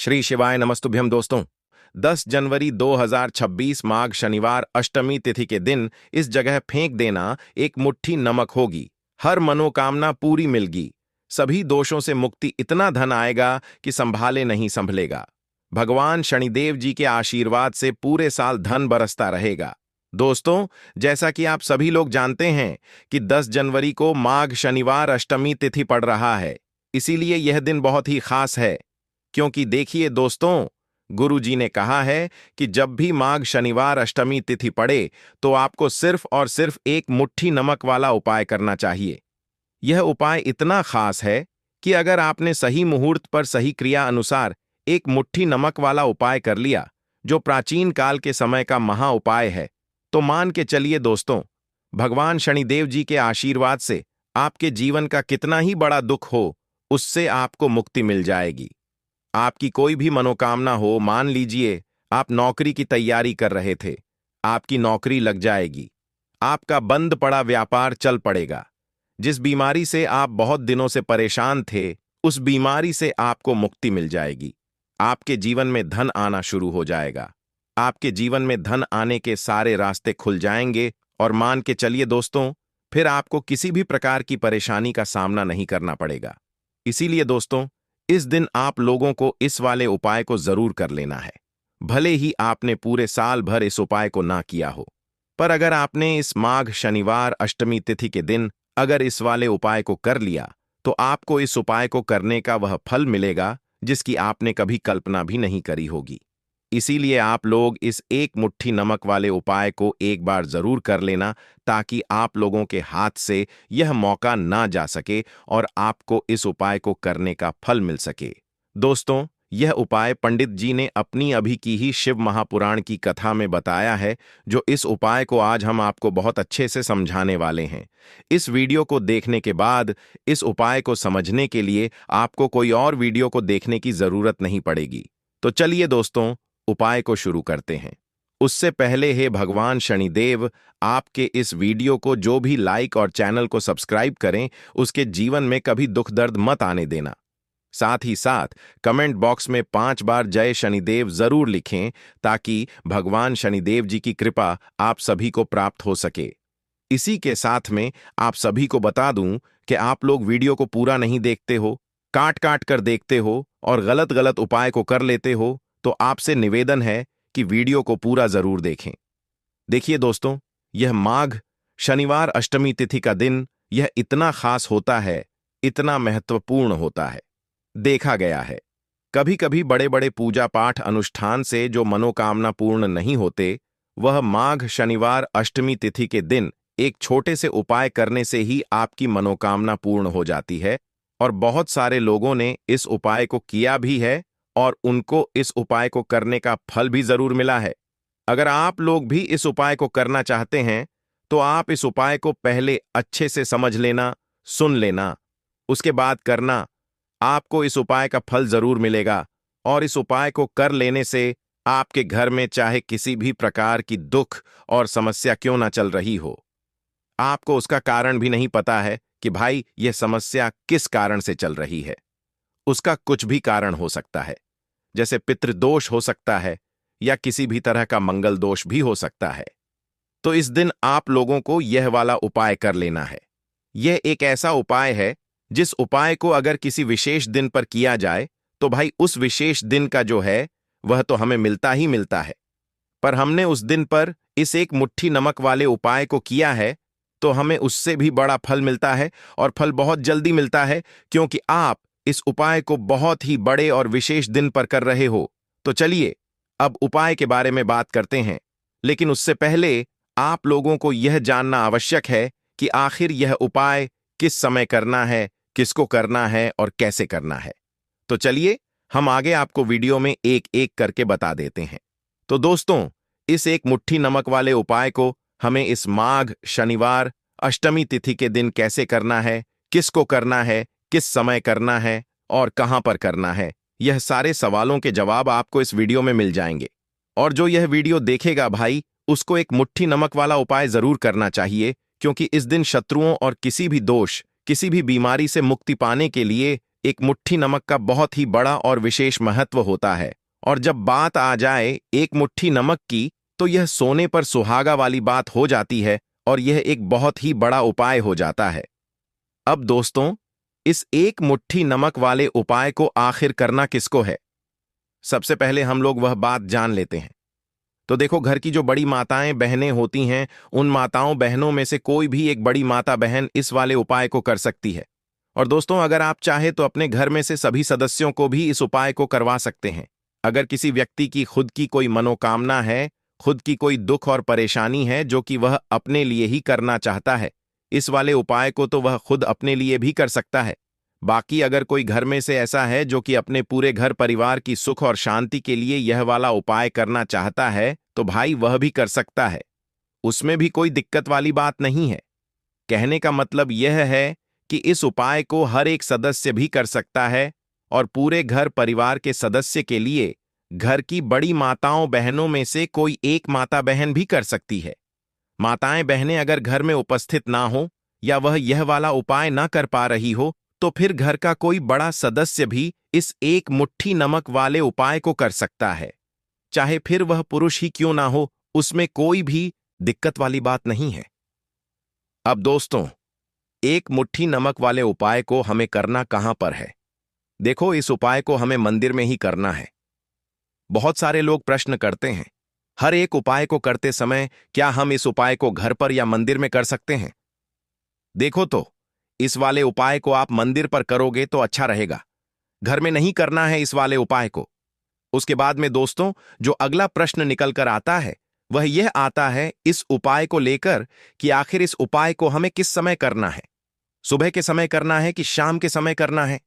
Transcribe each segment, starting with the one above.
श्री शिवाय नमस्तुभ्यम दोस्तों। 10 जनवरी 2026 माघ शनिवार अष्टमी तिथि के दिन इस जगह फेंक देना एक मुट्ठी नमक होगी। हर मनोकामना पूरी मिलगी। सभी दोषों से मुक्ति, इतना धन आएगा कि संभाले नहीं संभलेगा। भगवान शनिदेव जी के आशीर्वाद से पूरे साल धन बरसता रहेगा। दोस्तों, जैसा कि आप सभी लोग जानते हैं कि 10 जनवरी को माघ शनिवार अष्टमी तिथि पड़ रहा है। इसीलिए यह दिन बहुत ही खास है, क्योंकि देखिए दोस्तों, गुरु जी ने कहा है कि जब भी माघ शनिवार अष्टमी तिथि पड़े तो आपको सिर्फ और सिर्फ एक मुट्ठी नमक वाला उपाय करना चाहिए। यह उपाय इतना खास है कि अगर आपने सही मुहूर्त पर सही क्रिया अनुसार एक मुट्ठी नमक वाला उपाय कर लिया, जो प्राचीन काल के समय का महा उपाय है, तो मान के चलिए दोस्तों, भगवान शनिदेव जी के आशीर्वाद से आपके जीवन का कितना ही बड़ा दुख हो, उससे आपको मुक्ति मिल जाएगी। आपकी कोई भी मनोकामना हो, मान लीजिए आप नौकरी की तैयारी कर रहे थे, आपकी नौकरी लग जाएगी। आपका बंद पड़ा व्यापार चल पड़ेगा। जिस बीमारी से आप बहुत दिनों से परेशान थे, उस बीमारी से आपको मुक्ति मिल जाएगी। आपके जीवन में धन आना शुरू हो जाएगा। आपके जीवन में धन आने के सारे रास्ते खुल जाएंगे और मान के चलिए दोस्तों, फिर आपको किसी भी प्रकार की परेशानी का सामना नहीं करना पड़ेगा। इसीलिए दोस्तों, इस दिन आप लोगों को इस वाले उपाय को जरूर कर लेना है। भले ही आपने पूरे साल भर इस उपाय को ना किया हो, पर अगर आपने इस माघ शनिवार अष्टमी तिथि के दिन अगर इस वाले उपाय को कर लिया, तो आपको इस उपाय को करने का वह फल मिलेगा जिसकी आपने कभी कल्पना भी नहीं करी होगी। इसीलिए आप लोग इस एक मुट्ठी नमक वाले उपाय को एक बार जरूर कर लेना, ताकि आप लोगों के हाथ से यह मौका ना जा सके और आपको इस उपाय को करने का फल मिल सके। दोस्तों, यह उपाय पंडित जी ने अपनी अभी की ही शिव महापुराण की कथा में बताया है, जो इस उपाय को आज हम आपको बहुत अच्छे से समझाने वाले हैं। इस वीडियो को देखने के बाद इस उपाय को समझने के लिए आपको कोई और वीडियो को देखने की जरूरत नहीं पड़ेगी। तो चलिए दोस्तों, उपाय को शुरू करते हैं। उससे पहले हे भगवान शनिदेव, आपके इस वीडियो को जो भी लाइक और चैनल को सब्सक्राइब करें, उसके जीवन में कभी दुख दर्द मत आने देना। साथ ही साथ कमेंट बॉक्स में 5 बार जय शनिदेव जरूर लिखें, ताकि भगवान शनिदेव जी की कृपा आप सभी को प्राप्त हो सके। इसी के साथ में आप सभी को बता दूं कि आप लोग वीडियो को पूरा नहीं देखते हो, काट काट कर देखते हो और गलत गलत उपाय को कर लेते हो, तो आपसे निवेदन है कि वीडियो को पूरा जरूर देखें। देखिए दोस्तों, यह माघ शनिवार अष्टमी तिथि का दिन यह इतना खास होता है, इतना महत्वपूर्ण होता है। देखा गया है, कभी कभी बड़े बड़े पूजा पाठ अनुष्ठान से जो मनोकामना पूर्ण नहीं होते, वह माघ शनिवार अष्टमी तिथि के दिन एक छोटे से उपाय करने से ही आपकी मनोकामना पूर्ण हो जाती है। और बहुत सारे लोगों ने इस उपाय को किया भी है और उनको इस उपाय को करने का फल भी जरूर मिला है। अगर आप लोग भी इस उपाय को करना चाहते हैं, तो आप इस उपाय को पहले अच्छे से समझ लेना, सुन लेना, उसके बाद करना। आपको इस उपाय का फल जरूर मिलेगा और इस उपाय को कर लेने से आपके घर में चाहे किसी भी प्रकार की दुख और समस्या क्यों ना चल रही हो, आपको उसका कारण भी नहीं पता है कि भाई यह समस्या किस कारण से चल रही है। उसका कुछ भी कारण हो सकता है, जैसे पितृदोष हो सकता है या किसी भी तरह का मंगल दोष भी हो सकता है। तो इस दिन आप लोगों को यह वाला उपाय कर लेना है। यह एक ऐसा उपाय है जिस उपाय को अगर किसी विशेष दिन पर किया जाए, तो भाई उस विशेष दिन का जो है वह तो हमें मिलता ही मिलता है। पर हमने उस दिन पर इस एक मुट्ठी नमक वाले उपाय को किया है, तो हमें उससे भी बड़ा फल मिलता है और फल बहुत जल्दी मिलता है, क्योंकि आप इस उपाय को बहुत ही बड़े और विशेष दिन पर कर रहे हो। तो चलिए अब उपाय के बारे में बात करते हैं, लेकिन उससे पहले आप लोगों को यह जानना आवश्यक है कि आखिर यह उपाय किस समय करना है, किसको करना है और कैसे करना है। तो चलिए हम आगे आपको वीडियो में एक एक करके बता देते हैं। तो दोस्तों, इस एक मुट्ठी नमक वाले उपाय को हमें इस माघ शनिवार अष्टमी तिथि के दिन कैसे करना है, किसको करना है, किस समय करना है और कहां पर करना है, यह सारे सवालों के जवाब आपको इस वीडियो में मिल जाएंगे। और जो यह वीडियो देखेगा भाई, उसको एक मुट्ठी नमक वाला उपाय जरूर करना चाहिए, क्योंकि इस दिन शत्रुओं और किसी भी दोष, किसी भी बीमारी से मुक्ति पाने के लिए एक मुट्ठी नमक का बहुत ही बड़ा और विशेष महत्व होता है। और जब बात आ जाए एक मुट्ठी नमक की, तो यह सोने पर सुहागा वाली बात हो जाती है और यह एक बहुत ही बड़ा उपाय हो जाता है। अब दोस्तों, इस एक मुट्ठी नमक वाले उपाय को आखिर करना किसको है? सबसे पहले हम लोग वह बात जान लेते हैं। तो देखो, घर की जो बड़ी माताएं बहनें होती हैं, उन माताओं बहनों में से कोई भी एक बड़ी माता बहन इस वाले उपाय को कर सकती है। और दोस्तों, अगर आप चाहे तो अपने घर में से सभी सदस्यों को भी इस उपाय को करवा सकते हैं। अगर किसी व्यक्ति की खुद की कोई मनोकामना है, खुद की कोई दुख और परेशानी है जो कि वह अपने लिए ही करना चाहता है, इस वाले उपाय को तो वह खुद अपने लिए भी कर सकता है। बाकी अगर कोई घर में से ऐसा है जो कि अपने पूरे घर परिवार की सुख और शांति के लिए यह वाला उपाय करना चाहता है, तो भाई वह भी कर सकता है। उसमें भी कोई दिक्कत वाली बात नहीं है। कहने का मतलब यह है कि इस उपाय को हर एक सदस्य भी कर सकता है और पूरे घर परिवार के सदस्य के लिए घर की बड़ी माताओं बहनों में से कोई एक माता बहन भी कर सकती है। माताएं बहनें अगर घर में उपस्थित ना हो या वह यह वाला उपाय ना कर पा रही हो, तो फिर घर का कोई बड़ा सदस्य भी इस एक मुट्ठी नमक वाले उपाय को कर सकता है। चाहे फिर वह पुरुष ही क्यों ना हो, उसमें कोई भी दिक्कत वाली बात नहीं है। अब दोस्तों, एक मुट्ठी नमक वाले उपाय को हमें करना कहां पर है? देखो, इस उपाय को हमें मंदिर में ही करना है। बहुत सारे लोग प्रश्न करते हैं, हर एक उपाय को करते समय क्या हम इस उपाय को घर पर या मंदिर में कर सकते हैं? देखो तो, इस वाले उपाय को आप मंदिर पर करोगे तो अच्छा रहेगा। घर में नहीं करना है इस वाले उपाय को। उसके बाद में दोस्तों, जो अगला प्रश्न निकल कर आता है वह यह आता है इस उपाय को लेकर कि आखिर इस उपाय को हमें किस समय करना है? सुबह के समय करना है कि शाम के समय करना है?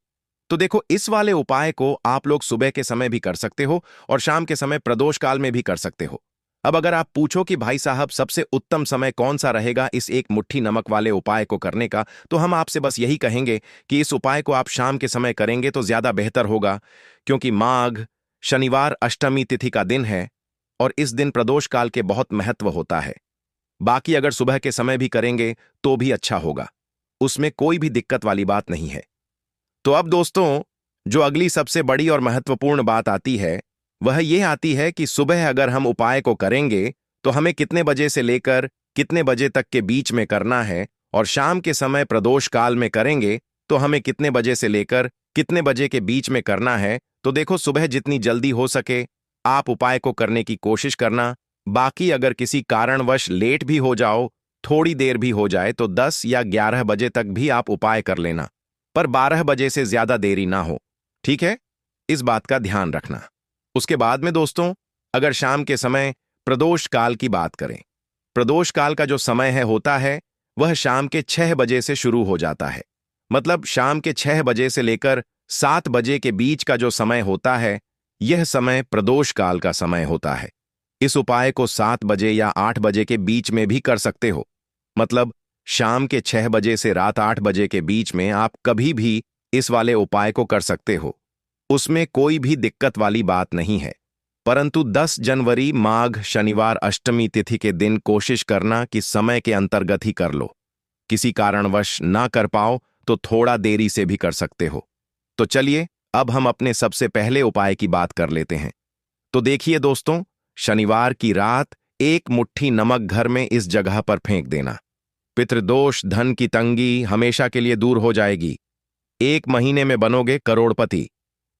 तो देखो, इस वाले उपाय को आप लोग सुबह के समय भी कर सकते हो और शाम के समय प्रदोष काल में भी कर सकते हो। अब अगर आप पूछो कि भाई साहब सबसे उत्तम समय कौन सा रहेगा इस एक मुट्ठी नमक वाले उपाय को करने का, तो हम आपसे बस यही कहेंगे कि इस उपाय को आप शाम के समय करेंगे तो ज्यादा बेहतर होगा, क्योंकि माघ शनिवार अष्टमी तिथि का दिन है और इस दिन प्रदोष काल के बहुत महत्व होता है। बाकी अगर सुबह के समय भी करेंगे तो भी अच्छा होगा, उसमें कोई भी दिक्कत वाली बात नहीं है। तो अब दोस्तों, जो अगली सबसे बड़ी और महत्वपूर्ण बात आती है वह यह आती है कि सुबह अगर हम उपाय को करेंगे तो हमें कितने बजे से लेकर कितने बजे तक के बीच में करना है, और शाम के समय प्रदोष काल में करेंगे तो हमें कितने बजे से लेकर कितने बजे के बीच में करना है। तो देखो, सुबह जितनी जल्दी हो सके आप उपाय को करने की कोशिश करना। बाकी अगर किसी कारणवश लेट भी हो जाओ, थोड़ी देर भी हो जाए, तो 10 या 11 बजे तक भी आप उपाय कर लेना, पर 12 बजे से ज्यादा देरी ना हो। ठीक है, इस बात का ध्यान रखना। उसके बाद में दोस्तों, अगर शाम के समय प्रदोष काल की बात करें, प्रदोष काल का जो समय है होता है वह शाम के 6 बजे से शुरू हो जाता है। मतलब शाम के 6 बजे से लेकर 7 बजे के बीच का जो समय होता है, यह समय प्रदोष काल का समय होता है। इस उपाय को 7 बजे या 8 बजे के बीच में भी कर सकते हो। मतलब शाम के 6 बजे से रात 8 बजे के बीच में आप कभी भी इस वाले उपाय को कर सकते हो, उसमें कोई भी दिक्कत वाली बात नहीं है। परंतु 10 जनवरी माघ शनिवार अष्टमी तिथि के दिन कोशिश करना कि समय के अंतर्गत ही कर लो। किसी कारणवश ना कर पाओ तो थोड़ा देरी से भी कर सकते हो। तो चलिए, अब हम अपने सबसे पहले उपाय की बात कर लेते हैं। तो देखिए दोस्तों, शनिवार की रात एक मुट्ठी नमक घर में इस जगह पर फेंक देना। पितृदोष, धन की तंगी हमेशा के लिए दूर हो जाएगी। 1 महीने में बनोगे करोड़पति।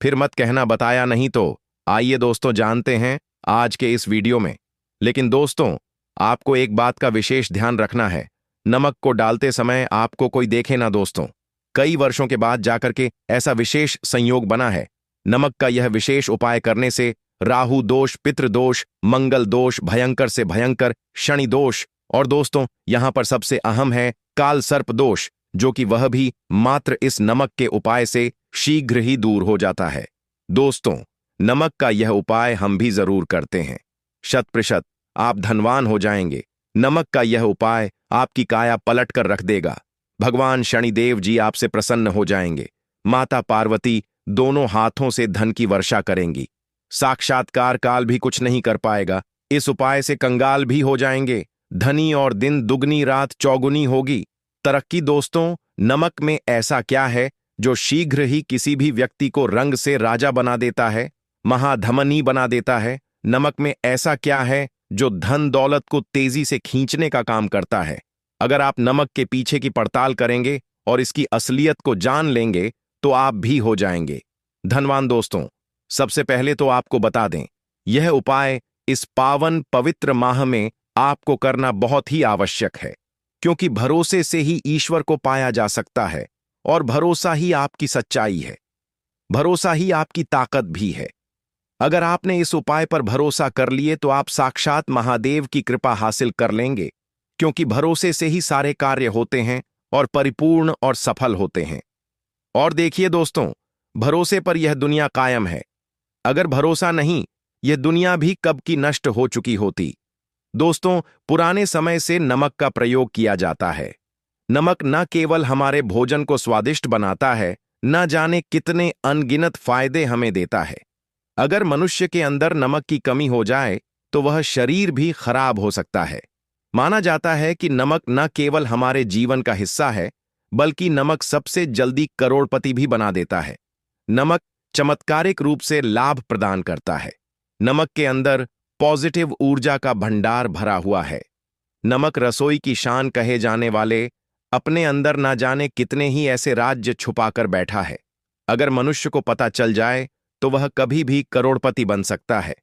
फिर मत कहना बताया नहीं तो। आइए दोस्तों, जानते हैं आज के इस वीडियो में। लेकिन दोस्तों, आपको एक बात का विशेष ध्यान रखना है, नमक को डालते समय आपको कोई देखे ना दोस्तों। कई वर्षों के बाद जाकर के ऐसा विशेष संयोग बना है। नमक का यह विशेष उपाय करने से राहु दोष, पितृदोष, मंगल दोष, भयंकर से भयंकर शनि दोष, और दोस्तों यहां पर सबसे अहम है काल सर्प दोष, जो कि वह भी मात्र इस नमक के उपाय से शीघ्र ही दूर हो जाता है। दोस्तों, नमक का यह उपाय हम भी जरूर करते हैं। 100% आप धनवान हो जाएंगे। नमक का यह उपाय आपकी काया पलट कर रख देगा। भगवान शनिदेव जी आपसे प्रसन्न हो जाएंगे। माता पार्वती दोनों हाथों से धन की वर्षा करेंगी। साक्षात्कार काल भी कुछ नहीं कर पाएगा। इस उपाय से कंगाल भी हो जाएंगे। धनी और दिन दुगनी रात चौगुनी होगी। तरक्की दोस्तों, नमक में ऐसा क्या है जो शीघ्र ही किसी भी व्यक्ति को रंग से राजा बना देता है, महाधमनी बना देता है। नमक में ऐसा क्या है जो धन दौलत को तेजी से खींचने का काम करता है? अगर आप नमक के पीछे की पड़ताल करेंगे और इसकी असलियत को जान लेंगे तो आप भी हो जाएंगे धनवान। दोस्तों, सबसे पहले तो आपको बता दें, यह उपाय इस पावन पवित्र माह में आपको करना बहुत ही आवश्यक है, क्योंकि भरोसे से ही ईश्वर को पाया जा सकता है और भरोसा ही आपकी सच्चाई है, भरोसा ही आपकी ताकत भी है। अगर आपने इस उपाय पर भरोसा कर लिए तो आप साक्षात महादेव की कृपा हासिल कर लेंगे, क्योंकि भरोसे से ही सारे कार्य होते हैं और परिपूर्ण और सफल होते हैं। और देखिए दोस्तों, भरोसे पर यह दुनिया कायम है। अगर भरोसा नहीं, यह दुनिया भी कब की नष्ट हो चुकी होती। दोस्तों, पुराने समय से नमक का प्रयोग किया जाता है। नमक न केवल हमारे भोजन को स्वादिष्ट बनाता है, न जाने कितने अनगिनत फायदे हमें देता है। अगर मनुष्य के अंदर नमक की कमी हो जाए तो वह शरीर भी खराब हो सकता है। माना जाता है कि नमक न केवल हमारे जीवन का हिस्सा है, बल्कि नमक सबसे जल्दी करोड़पति भी बना देता है। नमक चमत्कारिक रूप से लाभ प्रदान करता है। नमक के अंदर पॉजिटिव ऊर्जा का भंडार भरा हुआ है। नमक रसोई की शान कहे जाने वाले अपने अंदर ना जाने कितने ही ऐसे राज्य छुपाकर बैठा है। अगर मनुष्य को पता चल जाए तो वह कभी भी करोड़पति बन सकता है।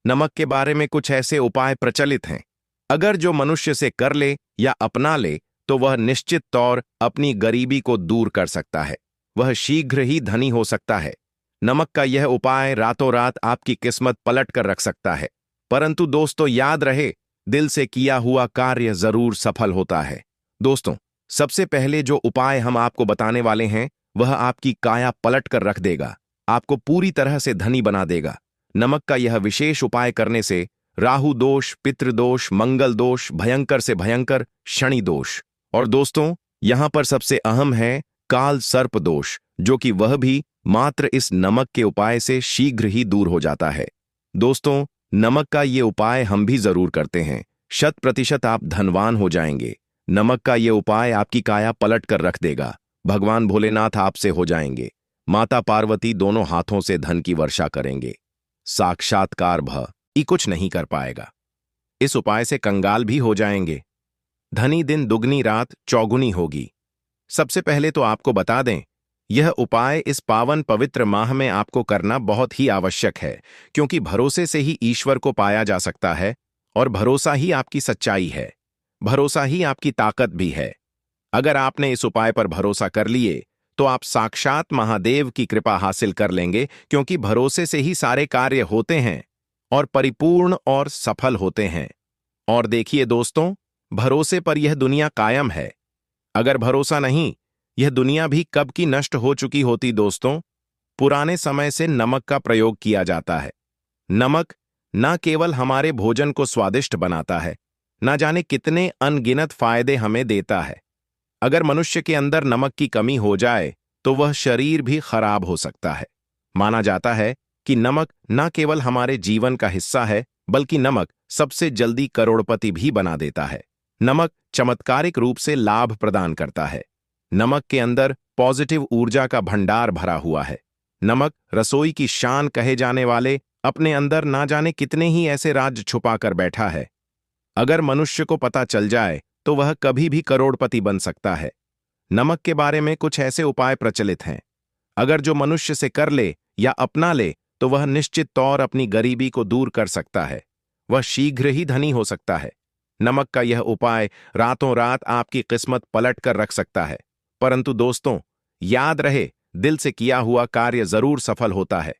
नमक के बारे में कुछ ऐसे उपाय प्रचलित हैं, अगर जो मनुष्य से कर ले या अपना ले तो वह निश्चित तौर अपनी गरीबी को दूर कर सकता है, वह शीघ्र ही धनी हो सकता है। नमक का यह उपाय रातों रात आपकी किस्मत पलट कर रख सकता है। परंतु दोस्तों, याद रहे, दिल से किया हुआ कार्य जरूर सफल होता है। दोस्तों, सबसे पहले जो उपाय हम आपको बताने वाले हैं वह आपकी काया पलट कर रख देगा, आपको पूरी तरह से धनी बना देगा। नमक का यह विशेष उपाय करने से राहु दोष, पितृदोष, मंगल दोष, भयंकर से भयंकर शनि दोष, और दोस्तों यहां पर सबसे अहम है काल सर्प दोष, जो कि वह भी मात्र इस नमक के उपाय से शीघ्र ही दूर हो जाता है। दोस्तों, नमक का ये उपाय हम भी जरूर करते हैं, 100% आप धनवान हो जाएंगे। नमक का ये उपाय आपकी काया पलट कर रख देगा। भगवान भोलेनाथ आपसे हो जाएंगे, माता पार्वती दोनों हाथों से धन की वर्षा करेंगे। साक्षात्कार भ ई कुछ नहीं कर पाएगा। इस उपाय से कंगाल भी हो जाएंगे। धनी दिन दुगनी रात चौगुनी होगी। सबसे पहले तो आपको बता दें, यह उपाय इस पावन पवित्र माह में आपको करना बहुत ही आवश्यक है, क्योंकि भरोसे से ही ईश्वर को पाया जा सकता है और भरोसा ही आपकी सच्चाई है, भरोसा ही आपकी ताकत भी है। अगर आपने इस उपाय पर भरोसा कर लिए तो आप साक्षात महादेव की कृपा हासिल कर लेंगे, क्योंकि भरोसे से ही सारे कार्य होते हैं और परिपूर्ण और सफल होते हैं। और देखिए दोस्तों, भरोसे पर यह दुनिया कायम है। अगर भरोसा नहीं, यह दुनिया भी कब की नष्ट हो चुकी होती। दोस्तों, पुराने समय से नमक का प्रयोग किया जाता है। नमक न केवल हमारे भोजन को स्वादिष्ट बनाता है, न जाने कितने अनगिनत फायदे हमें देता है। अगर मनुष्य के अंदर नमक की कमी हो जाए तो वह शरीर भी खराब हो सकता है। माना जाता है कि नमक न केवल हमारे जीवन का हिस्सा है, बल्कि नमक सबसे जल्दी करोड़पति भी बना देता है। नमक चमत्कारिक रूप से लाभ प्रदान करता है। नमक के अंदर पॉजिटिव ऊर्जा का भंडार भरा हुआ है। नमक रसोई की शान कहे जाने वाले अपने अंदर ना जाने कितने ही ऐसे राज छुपा कर बैठा है। अगर मनुष्य को पता चल जाए तो वह कभी भी करोड़पति बन सकता है। नमक के बारे में कुछ ऐसे उपाय प्रचलित हैं, अगर जो मनुष्य से कर ले या अपना ले तो वह निश्चित तौर अपनी गरीबी को दूर कर सकता है, वह शीघ्र ही धनी हो सकता है। नमक का यह उपाय रातों रात आपकी किस्मत पलट कर रख सकता है। परंतु दोस्तों, याद रहे, दिल से किया हुआ कार्य जरूर सफल होता है।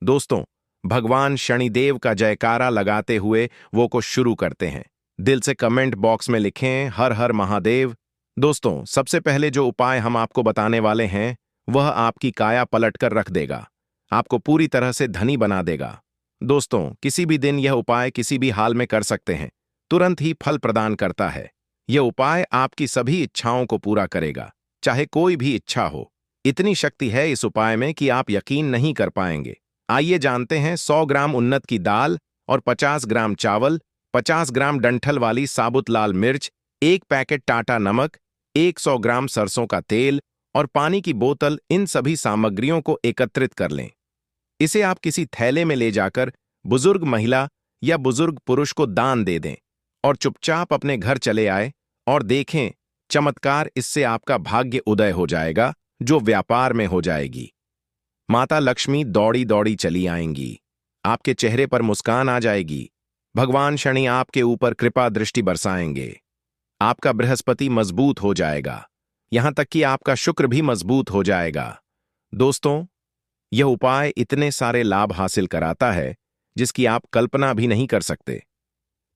दोस्तों, भगवान शनिदेव का जयकारा लगाते हुए वो को शुरू करते हैं। दिल से कमेंट बॉक्स में लिखें हर हर महादेव। दोस्तों, सबसे पहले जो उपाय हम आपको बताने वाले हैं वह आपकी काया पलट कर रख देगा, आपको पूरी तरह से धनी बना देगा। दोस्तों, किसी भी दिन यह उपाय किसी भी हाल में कर सकते हैं, तुरंत ही फल प्रदान करता है। यह उपाय आपकी सभी इच्छाओं को पूरा करेगा, चाहे कोई भी इच्छा हो। इतनी शक्ति है इस उपाय में कि आप यकीन नहीं कर पाएंगे। आइए जानते हैं 100 ग्राम उन्नत की दाल और 50 ग्राम चावल, 50 ग्राम डंठल वाली साबुत लाल मिर्च, 1 पैकेट टाटा नमक, 100 ग्राम सरसों का तेल और पानी की बोतल, इन सभी सामग्रियों को एकत्रित कर लें। इसे आप किसी थैले में ले जाकर बुजुर्ग महिला या बुजुर्ग पुरुष को दान दे दें और चुपचाप अपने घर चले आए और देखें चमत्कार। इससे आपका भाग्य उदय हो जाएगा, जो व्यापार में हो जाएगी। माता लक्ष्मी दौड़ी दौड़ी चली आएंगी, आपके चेहरे पर मुस्कान आ जाएगी। भगवान शनि आपके ऊपर कृपा दृष्टि बरसाएंगे। आपका बृहस्पति मजबूत हो जाएगा, यहां तक कि आपका शुक्र भी मजबूत हो जाएगा। दोस्तों, यह उपाय इतने सारे लाभ हासिल कराता है जिसकी आप कल्पना भी नहीं कर सकते।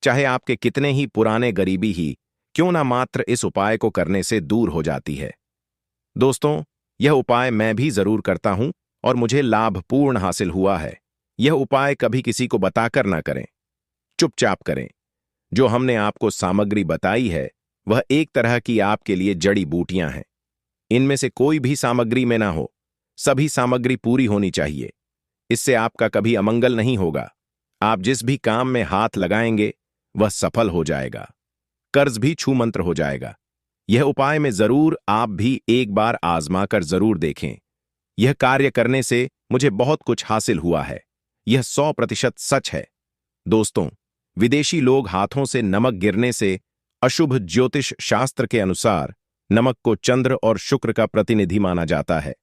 चाहे आपके कितने ही पुराने गरीबी ही क्यों ना, मात्र इस उपाय को करने से दूर हो जाती है। दोस्तों, यह उपाय मैं भी जरूर करता हूं और मुझे लाभपूर्ण हासिल हुआ है। यह उपाय कभी किसी को बताकर ना करें, चुपचाप करें। जो हमने आपको सामग्री बताई है वह एक तरह की आपके लिए जड़ी बूटियां हैं। इनमें से कोई भी सामग्री में ना हो, सभी सामग्री पूरी होनी चाहिए। इससे आपका कभी अमंगल नहीं होगा। आप जिस भी काम में हाथ लगाएंगे वह सफल हो जाएगा, कर्ज भी छूमंत्र हो जाएगा। यह उपाय में जरूर आप भी एक बार आजमा कर जरूर देखें। यह कार्य करने से मुझे बहुत कुछ हासिल हुआ है, यह 100% सच है। दोस्तों, विदेशी लोग हाथों से नमक गिरने से अशुभ, ज्योतिष शास्त्र के अनुसार नमक को चंद्र और शुक्र का प्रतिनिधि माना जाता है।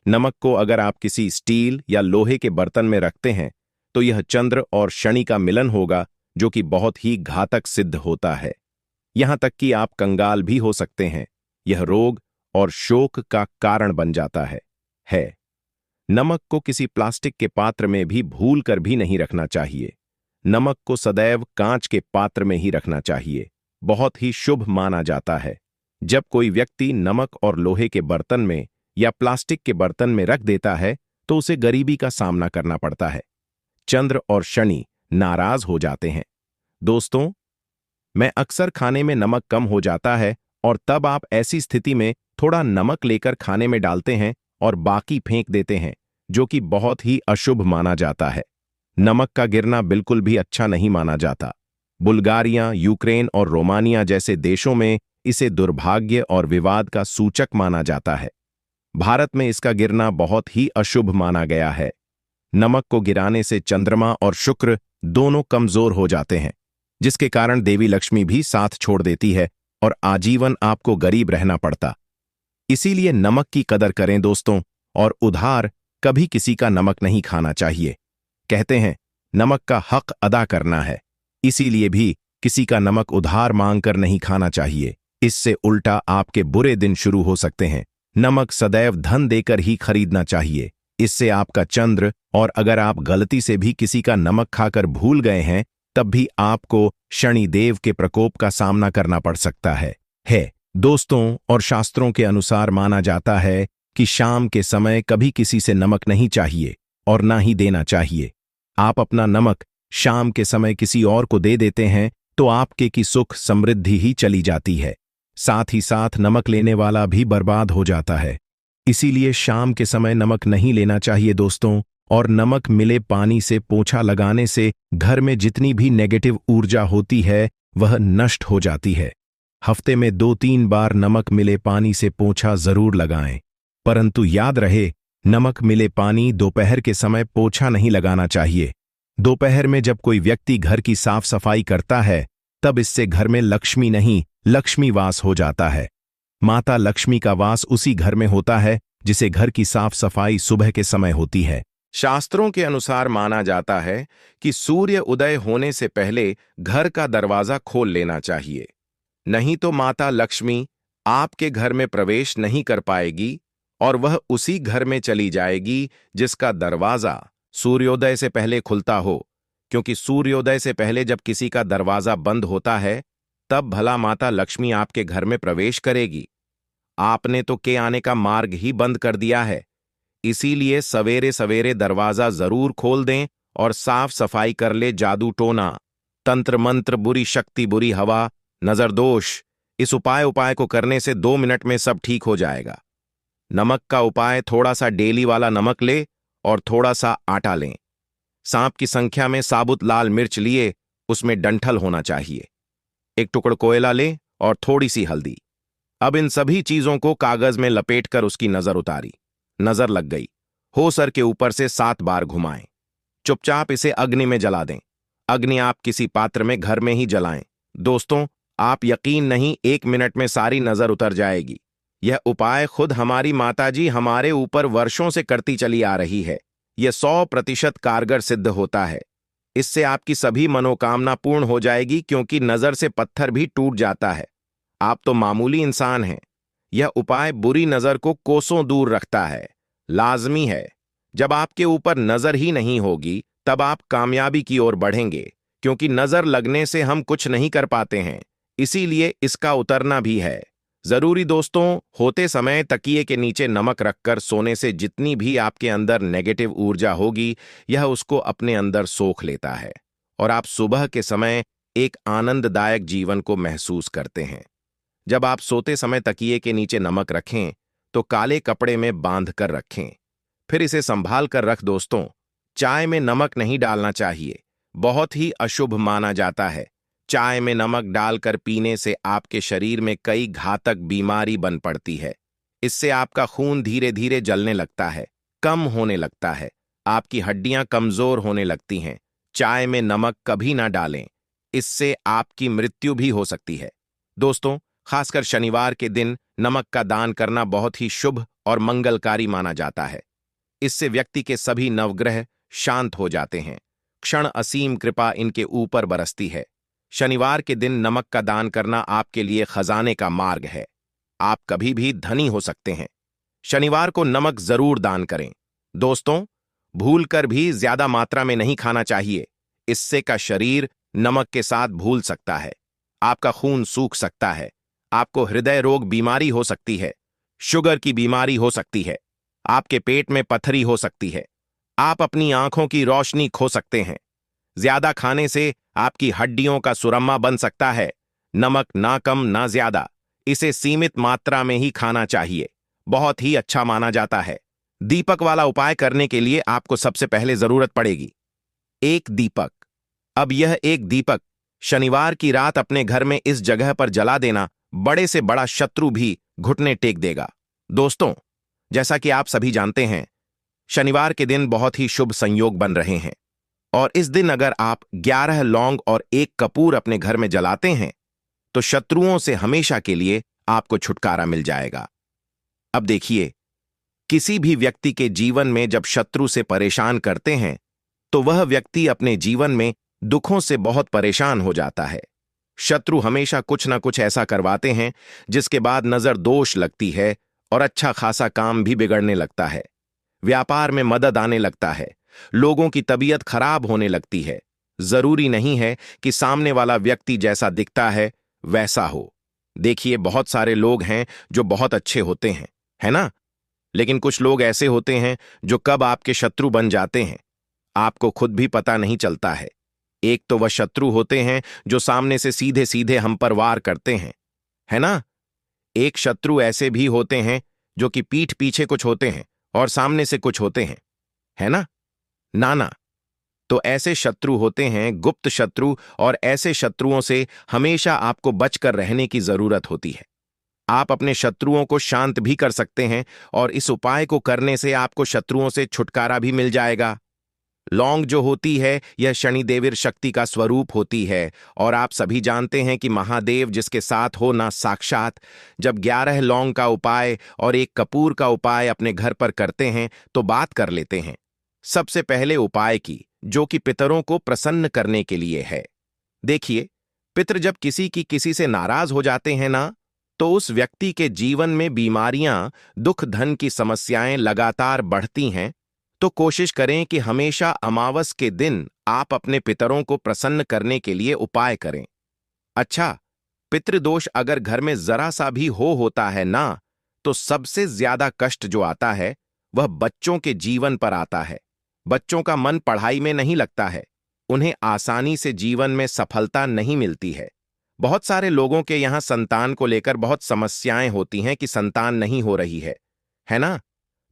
नमक को अगर आप किसी स्टील या लोहे के बर्तन में रखते हैं तो यह चंद्र और शनि का मिलन होगा, जो कि बहुत ही घातक सिद्ध होता है। यहां तक कि आप कंगाल भी हो सकते हैं। यह रोग और शोक का कारण बन जाता है। नमक को किसी प्लास्टिक के पात्र में भी भूल कर भी नहीं रखना चाहिए। नमक को सदैव कांच के पात्र में ही रखना चाहिए, बहुत ही शुभ माना जाता है। जब कोई व्यक्ति नमक और लोहे के बर्तन में या प्लास्टिक के बर्तन में रख देता है तो उसे गरीबी का सामना करना पड़ता है। चंद्र और शनि नाराज हो जाते हैं। दोस्तों, मैं अक्सर खाने में नमक कम हो जाता है और तब आप ऐसी स्थिति में थोड़ा नमक लेकर खाने में डालते हैं और बाकी फेंक देते हैं, जो कि बहुत ही अशुभ माना जाता है। नमक का गिरना बिल्कुल भी अच्छा नहीं माना जाता। बुल्गारिया, यूक्रेन और रोमानिया जैसे देशों में इसे दुर्भाग्य और विवाद का सूचक माना जाता है। भारत में इसका गिरना बहुत ही अशुभ माना गया है। नमक को गिराने से चंद्रमा और शुक्र दोनों कमजोर हो जाते हैं, जिसके कारण देवी लक्ष्मी भी साथ छोड़ देती है और आजीवन आपको गरीब रहना पड़ता। इसीलिए नमक की कदर करें दोस्तों, और उधार कभी किसी का नमक नहीं खाना चाहिए। कहते हैं नमक का हक अदा करना है, इसीलिए भी किसी का नमक उधार मांगकर नहीं खाना चाहिए। इससे उल्टा आपके बुरे दिन शुरू हो सकते हैं। नमक सदैव धन देकर ही खरीदना चाहिए, इससे आपका चंद्र, और अगर आप गलती से भी किसी का नमक खाकर भूल गए हैं तब भी आपको शनि देव के प्रकोप का सामना करना पड़ सकता है। दोस्तों, और शास्त्रों के अनुसार माना जाता है कि शाम के समय कभी किसी से नमक नहीं चाहिए और ना ही देना चाहिए। आप अपना नमक शाम के समय किसी और को दे देते हैं तो आपके की सुख समृद्धि ही चली जाती है, साथ ही साथ नमक लेने वाला भी बर्बाद हो जाता है। इसीलिए शाम के समय नमक नहीं लेना चाहिए दोस्तों। और नमक मिले पानी से पोंछा लगाने से घर में जितनी भी नेगेटिव ऊर्जा होती है वह नष्ट हो जाती है। हफ्ते में 2-3 बार नमक मिले पानी से पोंछा जरूर लगाएं, परंतु याद रहे नमक मिले पानी दोपहर के समय पोंछा नहीं लगाना चाहिए। दोपहर में जब कोई व्यक्ति घर की साफ सफाई करता है तब इससे घर में लक्ष्मी नहीं, लक्ष्मी वास हो जाता है। माता लक्ष्मी का वास उसी घर में होता है जिसे घर की साफ सफाई सुबह के समय होती है। शास्त्रों के अनुसार माना जाता है कि सूर्य उदय होने से पहले घर का दरवाजा खोल लेना चाहिए, नहीं तो माता लक्ष्मी आपके घर में प्रवेश नहीं कर पाएगी और वह उसी घर में चली जाएगी जिसका दरवाजा सूर्योदय से पहले खुलता हो, क्योंकि सूर्योदय से पहले जब किसी का दरवाजा बंद होता है तब भला माता लक्ष्मी आपके घर में प्रवेश करेगी। आपने तो के आने का मार्ग ही बंद कर दिया है। इसीलिए सवेरे सवेरे दरवाजा जरूर खोल दें और साफ सफाई कर ले। जादू टोना, तंत्र मंत्र, बुरी शक्ति, बुरी हवा, नजर दोष, इस उपाय को करने से 2 मिनट में सब ठीक हो जाएगा। नमक का उपाय, थोड़ा सा डेली वाला नमक ले और थोड़ा सा आटा लें। सांप की संख्या में साबुत लाल मिर्च लिए, उसमें डंठल होना चाहिए। एक टुकड़ कोयला ले और थोड़ी सी हल्दी। अब इन सभी चीजों को कागज में लपेटकर उसकी नजर उतारी। नजर लग गई। हो सर के ऊपर से 7 बार घुमाएं। चुपचाप इसे अग्नि में जला दें। अग्नि आप किसी पात्र में घर में ही जलाएं। दोस्तों, आप यकीन नहीं, 1 मिनट में सारी नजर उतर जाएगी। यह उपाय खुद हमारी माताजी हमारे ऊपर वर्षों से करती चली आ रही है। यह 100% कारगर सिद्ध होता है। इससे आपकी सभी मनोकामना पूर्ण हो जाएगी, क्योंकि नजर से पत्थर भी टूट जाता है। आप तो मामूली इंसान हैं। यह उपाय बुरी नजर को कोसों दूर रखता है। लाजमी है। जब आपके ऊपर नजर ही नहीं होगी, तब आप कामयाबी की ओर बढ़ेंगे, क्योंकि नजर लगने से हम कुछ नहीं कर पाते हैं। इसीलिए इसका उतरना भी है जरूरी। दोस्तों, होते समय तकिए के नीचे नमक रखकर सोने से जितनी भी आपके अंदर नेगेटिव ऊर्जा होगी, यह उसको अपने अंदर सोख लेता है और आप सुबह के समय एक आनंददायक जीवन को महसूस करते हैं। जब आप सोते समय तकिए के नीचे नमक रखें, तो काले कपड़े में बांध कर रखें। फिर इसे संभाल कर रख। दोस्तों, चाय में नमक नहीं डालना चाहिए। बहुत ही अशुभ माना जाता है। चाय में नमक डालकर पीने से आपके शरीर में कई घातक बीमारी बन पड़ती है। इससे आपका खून धीरे धीरे जलने लगता है, कम होने लगता है, आपकी हड्डियां कमजोर होने लगती हैं। चाय में नमक कभी ना डालें, इससे आपकी मृत्यु भी हो सकती है। दोस्तों, खासकर शनिवार के दिन नमक का दान करना बहुत ही शुभ और मंगलकारी माना जाता है। इससे व्यक्ति के सभी नवग्रह शांत हो जाते हैं। क्षण असीम कृपा इनके ऊपर बरसती है। शनिवार के दिन नमक का दान करना आपके लिए खजाने का मार्ग है। आप कभी भी धनी हो सकते हैं। शनिवार को नमक जरूर दान करें। दोस्तों, भूलकर भी ज्यादा मात्रा में नहीं खाना चाहिए। इससे का शरीर नमक के साथ भूल सकता है। आपका खून सूख सकता है। आपको हृदय रोग बीमारी हो सकती है। शुगर की बीमारी हो सकती है। आपके पेट में पथरी हो सकती है। आप अपनी आंखों की रोशनी खो सकते हैं। ज्यादा खाने से आपकी हड्डियों का सुरम्मा बन सकता है। नमक ना कम ना ज्यादा, इसे सीमित मात्रा में ही खाना चाहिए। बहुत ही अच्छा माना जाता है। दीपक वाला उपाय करने के लिए आपको सबसे पहले जरूरत पड़ेगी एक दीपक। अब यह एक दीपक शनिवार की रात अपने घर में इस जगह पर जला देना, बड़े से बड़ा शत्रु भी घुटने टेक देगा। दोस्तों, जैसा कि आप सभी जानते हैं, शनिवार के दिन बहुत ही शुभ संयोग बन रहे हैं और इस दिन अगर आप 11 लौंग और 1 कपूर अपने घर में जलाते हैं, तो शत्रुओं से हमेशा के लिए आपको छुटकारा मिल जाएगा। अब देखिए, किसी भी व्यक्ति के जीवन में जब शत्रु से परेशान करते हैं, तो वह व्यक्ति अपने जीवन में दुखों से बहुत परेशान हो जाता है। शत्रु हमेशा कुछ ना कुछ ऐसा करवाते हैं जिसके बाद नजर दोष लगती है और अच्छा खासा काम भी बिगड़ने लगता है। व्यापार में मदद आने लगता है। लोगों की तबीयत खराब होने लगती है। जरूरी नहीं है कि सामने वाला व्यक्ति जैसा दिखता है वैसा हो। देखिए, बहुत सारे लोग हैं जो बहुत अच्छे होते हैं, है ना? लेकिन कुछ लोग ऐसे होते हैं जो कब आपके शत्रु बन जाते हैं, आपको खुद भी पता नहीं चलता है। एक तो वह शत्रु होते हैं जो सामने से सीधे सीधे हम पर वार करते हैं, है ना? एक शत्रु ऐसे भी होते हैं जो कि पीठ पीछे कुछ होते हैं और सामने से कुछ होते हैं, है ना? नाना, तो ऐसे शत्रु होते हैं गुप्त शत्रु, और ऐसे शत्रुओं से हमेशा आपको बचकर रहने की जरूरत होती है। आप अपने शत्रुओं को शांत भी कर सकते हैं और इस उपाय को करने से आपको शत्रुओं से छुटकारा भी मिल जाएगा। लौंग जो होती है, यह शनिदेवीर शक्ति का स्वरूप होती है और आप सभी जानते हैं कि महादेव जिसके साथ हो ना साक्षात। जब 11 लौंग का उपाय और 1 कपूर का उपाय अपने घर पर करते हैं, तो बात कर लेते हैं सबसे पहले उपाय की, जो कि पितरों को प्रसन्न करने के लिए है। देखिए, पितर जब किसी की किसी से नाराज हो जाते हैं ना, तो उस व्यक्ति के जीवन में बीमारियां, दुख, धन की समस्याएं लगातार बढ़ती हैं। तो कोशिश करें कि हमेशा अमावस के दिन आप अपने पितरों को प्रसन्न करने के लिए उपाय करें। अच्छा, पितृदोष अगर घर में जरा सा भी होता है ना, तो सबसे ज्यादा कष्ट जो आता है वह बच्चों के जीवन पर आता है। बच्चों का मन पढ़ाई में नहीं लगता है। उन्हें आसानी से जीवन में सफलता नहीं मिलती है। बहुत सारे लोगों के यहाँ संतान को लेकर बहुत समस्याएं होती हैं कि संतान नहीं हो रही है ना?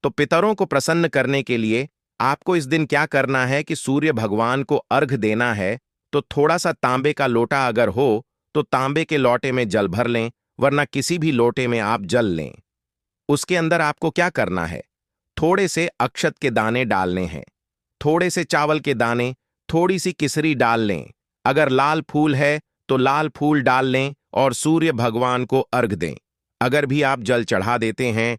तो पितरों को प्रसन्न करने के लिए आपको इस दिन क्या करना है कि सूर्य भगवान को अर्घ देना है। तो थोड़ा सा तांबे का लोटा अगर हो, तो तांबे के लोटे में जल भर लें वरना किसी भी लोटे में आप जल लें। उसके अंदर आपको क्या करना है? थोड़े से अक्षत के दाने डालने हैं, थोड़े से चावल के दाने, थोड़ी सी किसरी डाल लें। अगर लाल फूल है तो लाल फूल डाल लें और सूर्य भगवान को अर्घ दें। अगर भी आप जल चढ़ा देते हैं